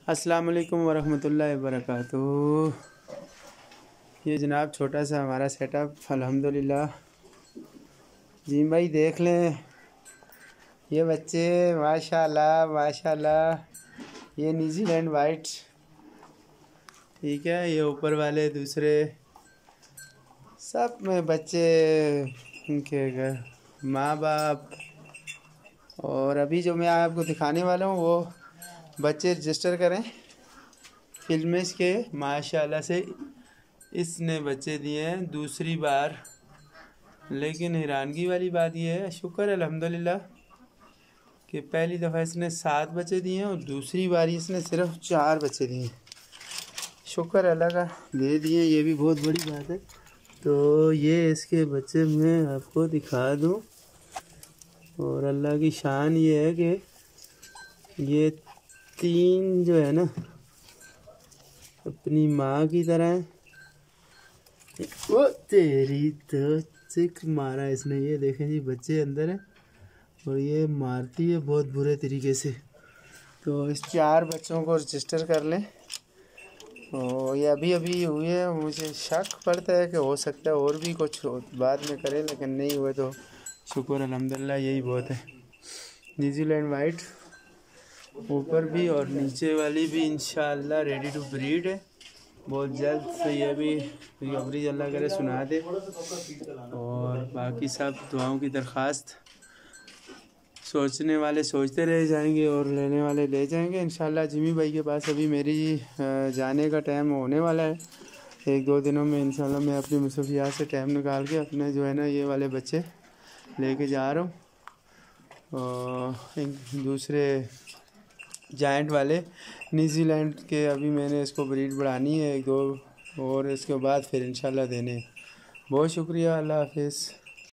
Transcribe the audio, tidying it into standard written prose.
السلام علیکم ورحمۃ اللہ وبرکاتہ۔ یہ جناب چھوٹا سا ہمارا سیٹ اپ الحمدللہ۔ جی بھائی دیکھ لیں یہ بچے، ماشاءاللہ ماشاءاللہ۔ یہ نیوزی لینڈ وائٹ، ٹھیک ہے۔ یہ اوپر والے دوسرے سب میں بچے، ان کے ماں باپ، اور ابھی جو میں آپ کو دکھانے والا ہوں وہ بچے رجسٹر کریں فلمز کے۔ ماشاءاللہ سے اس نے بچے دیے ہیں دوسری بار، لیکن حیرانگی والی بات یہ ہے، شکر الحمدللہ، کہ پہلی دفعہ اس نے 7 بچے دیے ہیں اور دوسری باری اس نے صرف 4 بچے دیے ہیں۔ شکر اللہ کا، دے دیے، یہ بھی بہت بڑی بات ہے۔ تو یہ اس کے بچے میں آپ کو دکھا دوں، اور اللہ کی شان یہ ہے کہ یہ 3 جو ہے نا اپنی ماں کی طرح ہیں۔ وہ تیری تو چک مارا اس نے، یہ دیکھیں جی بچے اندر ہیں اور یہ مارتی ہے بہت برے طریقے سے۔ تو اس 4 بچوں کو رجسٹر کر لیں۔ اور یہ ابھی ہوئی ہے، مجھے شک پڑتا ہے کہ ہو سکتا ہے اور بھی کچھ بعد میں کرے، لیکن نہیں ہوئے تو شکر الحمدللہ، یہی بہت ہے۔ نیوزی لینڈ وائٹ اوپر بھی اور نیچے والی بھی انشاءاللہ ریڈی ٹو بریڈ ہے۔ بہت جلد سے یہ بھی خوشخبری اللہ کرے سنا دے۔ اور باقی سب دعاؤں کی درخواست، سوچنے والے سوچتے رہ جائیں گے اور لینے والے لے جائیں گے انشاءاللہ۔ جمی بھائی کے پاس ابھی میری جانے کا ٹائم ہونے والا ہے، 1-2 دنوں میں انشاءاللہ۔ میں اپنی مصروفیات سے ٹائم نکال کے اپنے جو ہے نا یہ والے بچے لے کے جا رہا ہوں۔ اور دوسرے جائنٹ والے نیوزی لینڈ کے ابھی میں نے اس کو بریڈ بڑھانی ہے 1-2، اور اس کے بعد پھر انشاءاللہ دینے ہیں۔ بہت شکریہ، اللہ حافظ۔